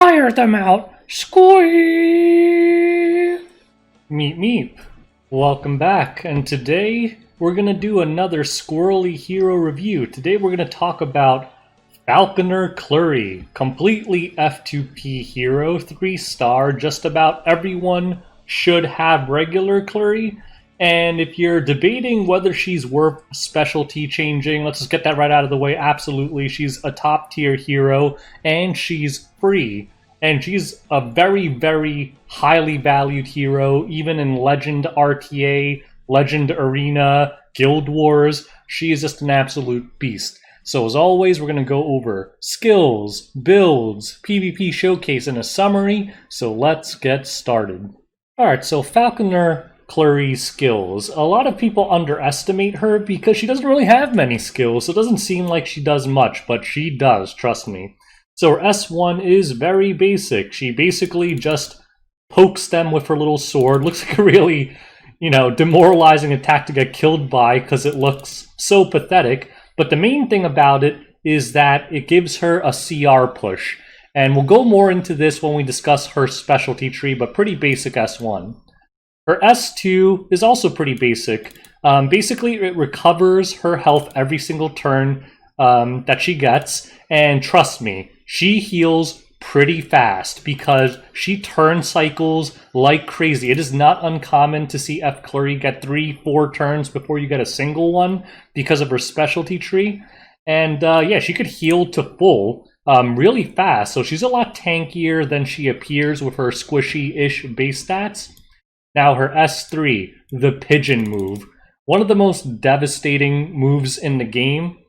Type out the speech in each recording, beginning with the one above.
Fire them out! Squee! Meep meep. Welcome back, and today we're gonna do another Squirrely Hero review. Today we're gonna talk about Falconer Clurry. Completely F2P hero, 3-star. Just about everyone should have regular Clurry. And if you're debating whether she's worth specialty changing, let's just get that right out of the way. Absolutely, she's a top tier hero, and she's free. And she's a very, very highly valued hero, even in Legend RTA, Legend Arena, Guild Wars. She is just an absolute beast. So as always, we're going to go over skills, builds, PvP showcase, and a summary. So let's get started. Alright, so Falconer Clurry's skills. A lot of people underestimate her because she doesn't really have many skills, so it doesn't seem like she does much, but she does, trust me. So her S1 is very basic. She basically just pokes them with her little sword. Looks like a really, demoralizing attack to get killed by because it looks so pathetic. But the main thing about it is that it gives her a CR push. And we'll go more into this when we discuss her specialty tree, but pretty basic S1. Her S2 is also pretty basic. Basically, it recovers her health every single turn that she gets. And trust me, she heals pretty fast because she turn cycles like crazy. It is not uncommon to see F Clurry get 3-4 turns before you get a single one because of her specialty tree. And yeah, she could heal to full really fast. So she's a lot tankier than she appears with her squishy-ish base stats. Now her S3, the pigeon move. One of the most devastating moves in the game.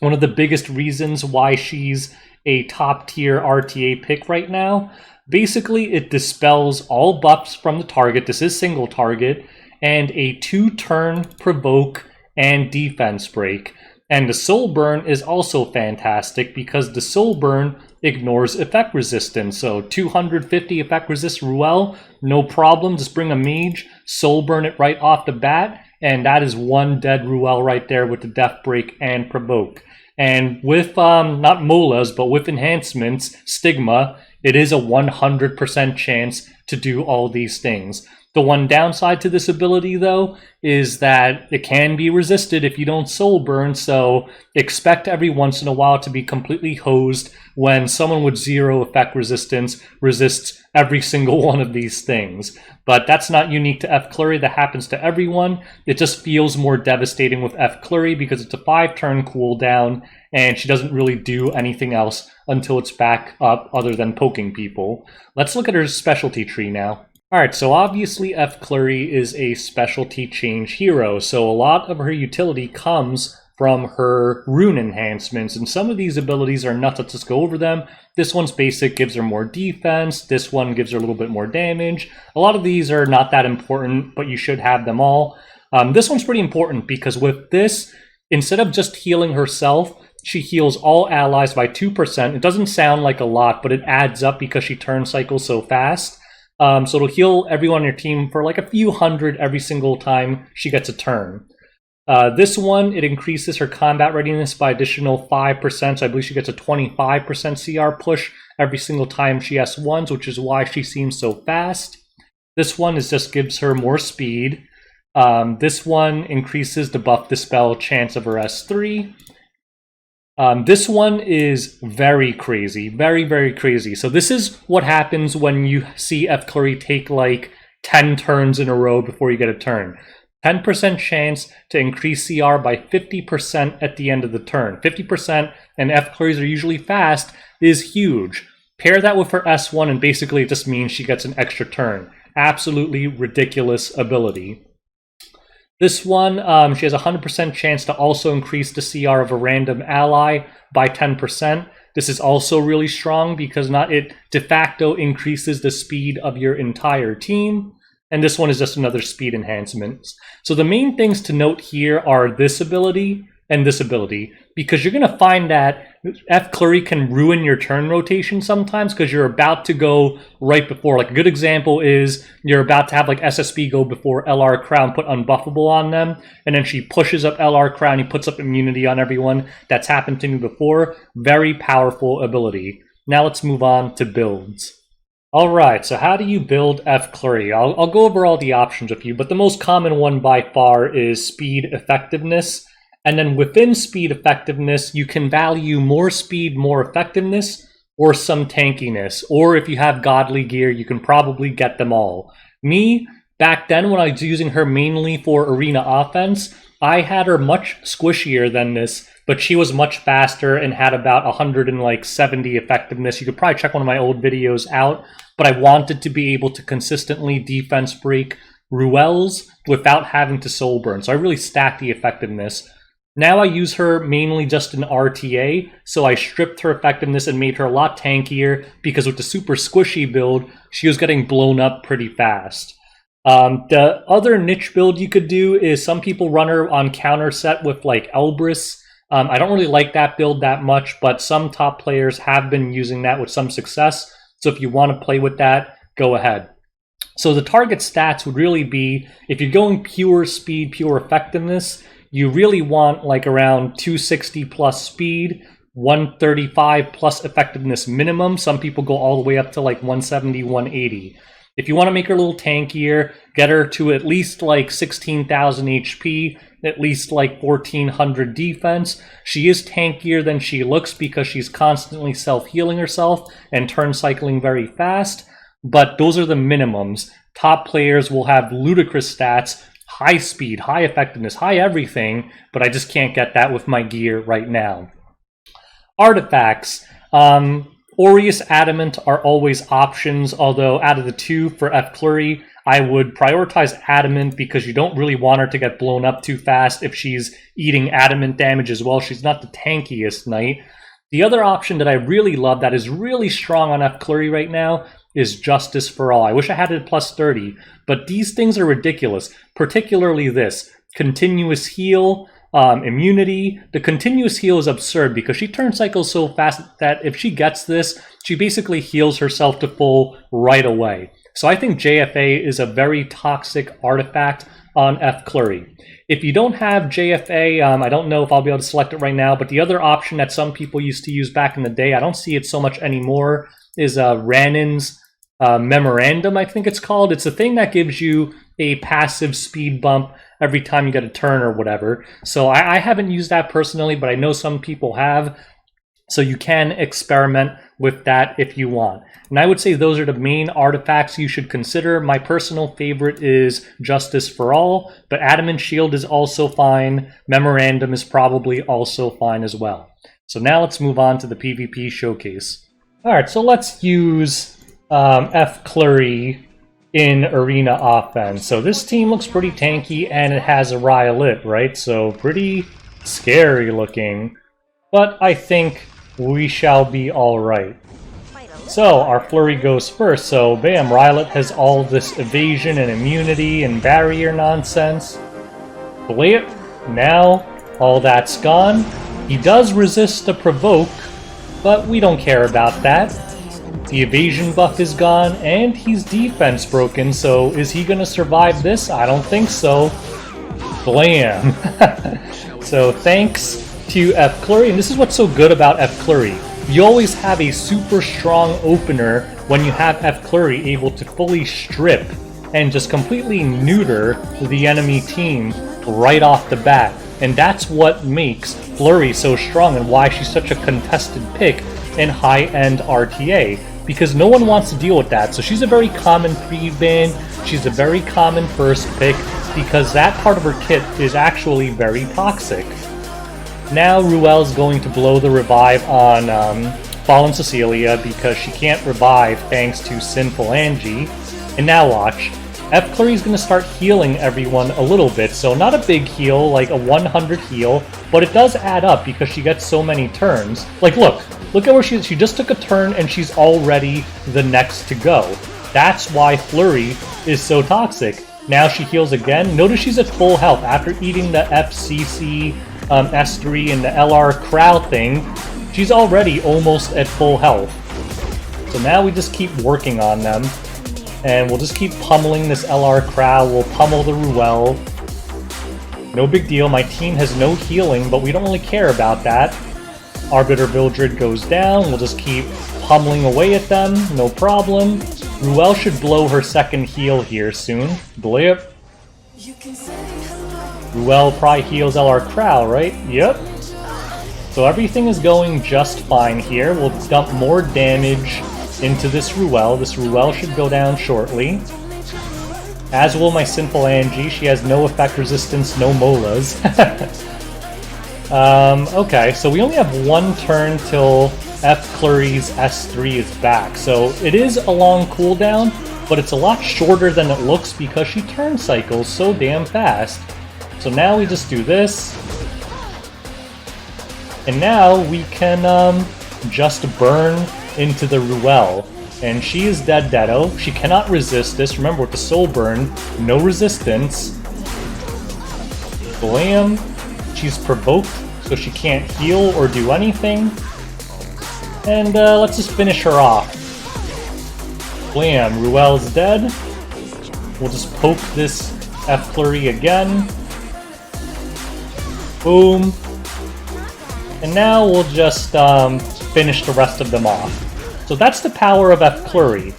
One of the biggest reasons why she's a top tier RTA pick right now. Basically, it dispels all buffs from the target. This is single target. And a 2-turn provoke and defense break. And the soul burn is also fantastic because the soul burn ignores effect resistance. So 250 effect resist Ruel, no problem. Just bring a mage, soul burn it right off the bat, and that is one dead Ruel right there with the death break and provoke. And with not molas, but with enhancements, Stigma, it is a 100% chance to do all these things. The one downside to this ability, though, is that it can be resisted if you don't soul burn, so expect every once in a while to be completely hosed when someone with 0 effect resistance resists every single one of these things. But that's not unique to F Clurry, that happens to everyone. It just feels more devastating with F Clurry because it's a 5-turn cooldown, and she doesn't really do anything else until it's back up other than poking people. Let's look at her specialty tree now. Alright, so obviously F Clurry is a specialty change hero, so a lot of her utility comes from her rune enhancements, and some of these abilities are nuts. Let's just go over them. This one's basic, gives her more defense. This one gives her a little bit more damage. A lot of these are not that important, but you should have them all. This one's pretty important because with this, instead of just healing herself, she heals all allies by 2%. It doesn't sound like a lot, but it adds up because she turn cycles so fast. So it'll heal everyone on your team for like a few hundred every single time she gets a turn. This one, it increases her combat readiness by additional 5%, so I believe she gets a 25% CR push every single time she S1s, which is why she seems so fast. This one just gives her more speed. This one increases the buff dispel chance of her S3. This one is very crazy, very, very crazy. So this is what happens when you see F Clurry take like 10 turns in a row before you get a turn. 10% chance to increase CR by 50% at the end of the turn. 50%, and F Clurrys are usually fast, is huge. Pair that with her S1 and basically it just means she gets an extra turn. Absolutely ridiculous ability. This one, she has a 100% chance to also increase the CR of a random ally by 10%. This is also really strong because it de facto increases the speed of your entire team. And this one is just another speed enhancement. So the main things to note here are this ability and this ability, because you're going to find that F Clurry can ruin your turn rotation sometimes because you're about to go right before. Like a good example is you're about to have like SSB go before LR Crown put unbuffable on them, and then she pushes up LR Crown, he puts up immunity on everyone. That's happened to me before. Very powerful ability. Now let's move on to builds. Alright, so how do you build F Kluri? I'll go over all the options with you, but the most common one by far is speed effectiveness. And then within speed effectiveness, you can value more speed, more effectiveness, or some tankiness. Or if you have godly gear, you can probably get them all. Me, back then when I was using her mainly for arena offense, I had her much squishier than this, but she was much faster and had about 170 effectiveness. You could probably check one of my old videos out, but I wanted to be able to consistently defense break Ruel's without having to soul burn, so I really stacked the effectiveness. Now I use her mainly just in RTA, so I stripped her effectiveness and made her a lot tankier, because with the super squishy build, she was getting blown up pretty fast. The other niche build you could do is some people run her on counter set with like Elbrus. I don't really like that build that much, but some top players have been using that with some success. So if you want to play with that, go ahead. So the target stats would really be, if you're going pure speed, pure effectiveness, you really want like around 260 plus speed, 135 plus effectiveness minimum. Some people go all the way up to like 170, 180. If you want to make her a little tankier, get her to at least like 16,000 HP, at least like 1,400 defense. She is tankier than she looks because she's constantly self-healing herself and turn cycling very fast, but those are the minimums. Top players will have ludicrous stats, high speed, high effectiveness, high everything, but I just can't get that with my gear right now. Artifacts. Aureus Adamant are always options, although out of the two for F Kluri, I would prioritize Adamant because you don't really want her to get blown up too fast if she's eating Adamant damage as well. She's not the tankiest knight. The other option that I really love that is really strong on F Kluri right now is Justice for All. I wish I had it at plus 30, but these things are ridiculous, particularly this. Continuous heal, immunity. The continuous heal is absurd because she turn cycles so fast that if she gets this, she basically heals herself to full right away. So I think JFA is a very toxic artifact on F Kluri. If you don't have JFA, I don't know if I'll be able to select it right now, but the other option that some people used to use back in the day, I don't see it so much anymore, is Ranin's Memorandum, I think it's called. It's a thing that gives you a passive speed bump every time you get a turn or whatever. So I haven't used that personally, but I know some people have. So you can experiment with that if you want. And I would say those are the main artifacts you should consider. My personal favorite is Justice for All, but Adamant Shield is also fine. Memorandum is probably also fine as well. So now let's move on to the PvP showcase. Alright, so let's use F Kluri in arena offense. So this team looks pretty tanky and it has a Rylith, right? So pretty scary looking. But I think we shall be alright. So our Flurry goes first. So bam, Rylith has all this evasion and immunity and barrier nonsense. Blip. Now all that's gone. He does resist the provoke, but we don't care about that. The evasion buff is gone, and he's defense broken, so is he going to survive this? I don't think so. Blam! So thanks to F Kluri, and this is what's so good about F Kluri. You always have a super strong opener when you have F Kluri able to fully strip and just completely neuter the enemy team right off the bat. And that's what makes Flurry so strong and why she's such a contested pick in high-end RTA. Because no one wants to deal with that. So she's a very common pre-ban, she's a very common first pick, because that part of her kit is actually very toxic. Now Ruel's going to blow the revive on Fallen Cecilia because she can't revive thanks to Sinful Angie. And now watch. F Kluri's going to start healing everyone a little bit, so not a big heal, like a 100 heal, but it does add up because she gets so many turns. Like look at where she just took a turn and she's already the next to go. That's why Flurry is so toxic. Now she heals again. Notice she's at full health after eating the FCC S3 and the LR Crow thing. She's already almost at full health. So now we just keep working on them. And we'll just keep pummeling this LR Crow. We'll pummel the Ruel. No big deal. My team has no healing, but we don't really care about that. Arbiter Vildred goes down. We'll just keep pummeling away at them, no problem. Ruel should blow her second heal here soon. Blip. Ruel probably heals LR Crow, right? Yep. So everything is going just fine here. We'll dump more damage into this Ruel. This Ruel should go down shortly. As will my Sinful Angie. She has no effect resistance, no Molas. Okay, so we only have one turn till F. Clurry's S3 is back. So it is a long cooldown, but it's a lot shorter than it looks because she turn cycles so damn fast. So now we just do this. And now we can just burn into the Ruel. And she is dead-deado. She cannot resist this. Remember, with the Soul Burn, no resistance. Blam. She's provoked, so she can't heal or do anything. And let's just finish her off. Blam. Ruel's dead. We'll just poke this F. Clurry again. Boom. And now we'll just finish the rest of them off. So that's the power of F. Clurry.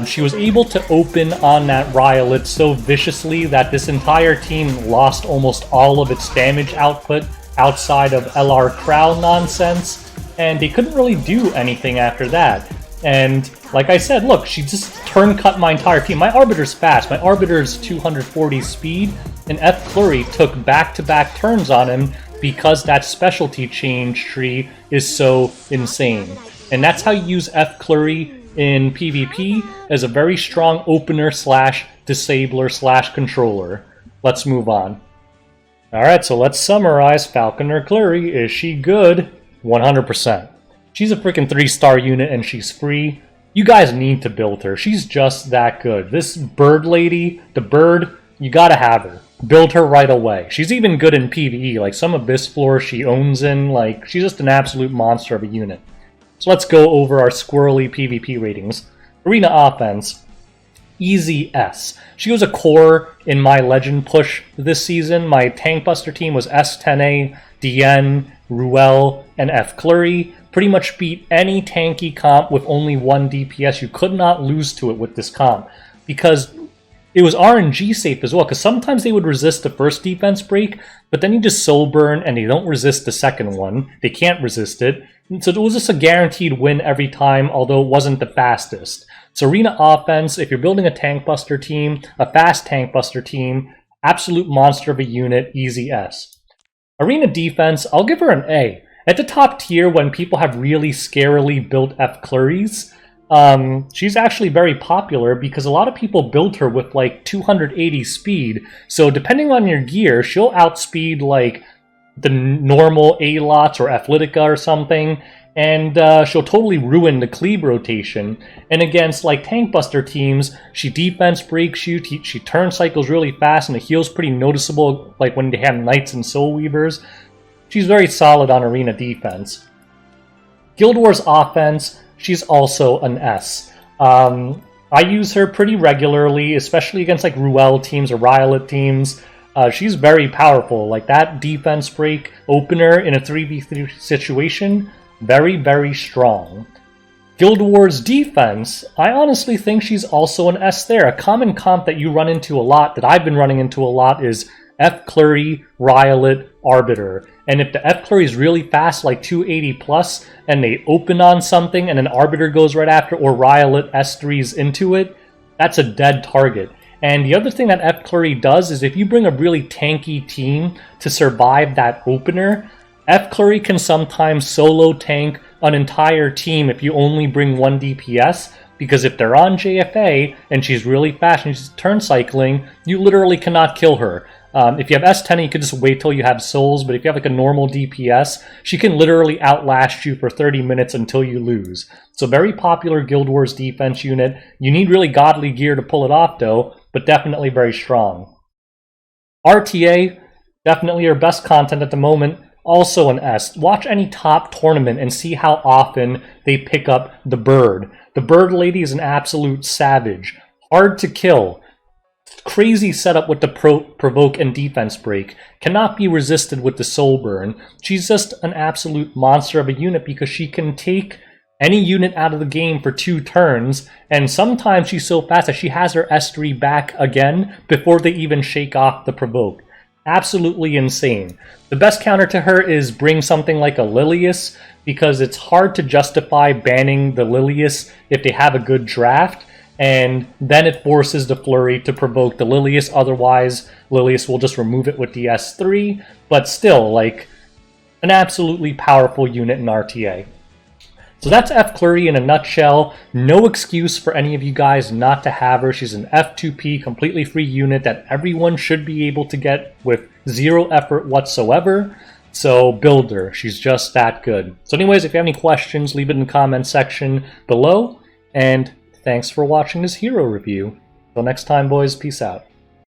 She was able to open on that Riolet so viciously that this entire team lost almost all of its damage output outside of LR Crow nonsense, and they couldn't really do anything after that. And like I said, look, she just turn cut my entire team. My Arbiter's fast. My Arbiter's 240 speed, and F. Clurry took back-to-back turns on him because that specialty change tree is so insane. And that's how you use F. Clurry in PvP, as a very strong opener slash disabler slash controller. Let's move on. Alright, so let's summarize Falconer Clurry. Is she good? 100%. She's a freaking 3-star unit and she's free. You guys need to build her. She's just that good. This bird lady, the bird, you gotta have her. Build her right away. She's even good in PvE, like some Abyss floors she owns in, like, she's just an absolute monster of a unit. So let's go over our squirrely PvP ratings. Arena Offense, easy S. She was a core in my Legend push this season. My Tank Buster team was S10A, DN, Ruel, and F. Clurry. Pretty much beat any tanky comp with only 1 DPS. You could not lose to it with this comp, because it was RNG safe as well, because sometimes they would resist the first defense break, but then you just soul burn and they don't resist the second one. They can't resist it. So it was just a guaranteed win every time, although it wasn't the fastest. So Arena Offense, if you're building a Tank Buster team, a fast Tank Buster team, absolute monster of a unit, easy S. Arena Defense, I'll give her an A. At the top tier, when people have really scarily built F. Clurrys, she's actually very popular because a lot of people build her with like 280 speed. So depending on your gear, she'll outspeed like the normal A-Lots or Athletica or something, and she'll totally ruin the cleave rotation. And against like Tank Buster teams, she defense breaks you, she turn cycles really fast, and the heal's pretty noticeable like when they have Knights and Soul Weavers. She's very solid on Arena Defense. Guild Wars Offense, she's also an S. I use her pretty regularly, especially against like Ruel teams or Riolet teams. She's very powerful. Like that defense break opener in a 3v3 situation, very, very strong. Guild Wars Defense, I honestly think she's also an S there. A common comp that you run into a lot, that I've been running into a lot, is F. Clurry, Riolet, Arbiter. And if the F. Clurry is really fast, like 280 plus, and they open on something and an Arbiter goes right after, or Riolet S3's into it, that's a dead target. And the other thing that F. Clurry does is if you bring a really tanky team to survive that opener, F. Clurry can sometimes solo tank an entire team if you only bring 1 DPS, because if they're on JFA and she's really fast and she's turn cycling, you literally cannot kill her. If you have S10, you can just wait till you have souls, but if you have like a normal DPS, she can literally outlast you for 30 minutes until you lose. So very popular Guild Wars defense unit. You need really godly gear to pull it off though, but definitely very strong. RTA, definitely your best content at the moment, also an S. Watch any top tournament and see how often they pick up the bird. The bird lady is an absolute savage. Hard to kill. Crazy setup with the provoke and defense break. Cannot be resisted with the soul burn. She's just an absolute monster of a unit because she can take any unit out of the game for 2 turns, and sometimes she's so fast that she has her S3 back again before they even shake off the provoke. Absolutely insane. The best counter to her is bring something like a Lilius, because it's hard to justify banning the Lilius if they have a good draft, and then it forces the Flurry to provoke the Lilius. Otherwise, Lilius will just remove it with the S3, but still, like, an absolutely powerful unit in RTA. So that's F-Flurry in a nutshell. No excuse for any of you guys not to have her. She's an F2P, completely free unit that everyone should be able to get with 0 effort whatsoever. So build her. She's just that good. So anyways, if you have any questions, leave it in the comment section below. And thanks for watching this hero review. Till next time, boys, peace out.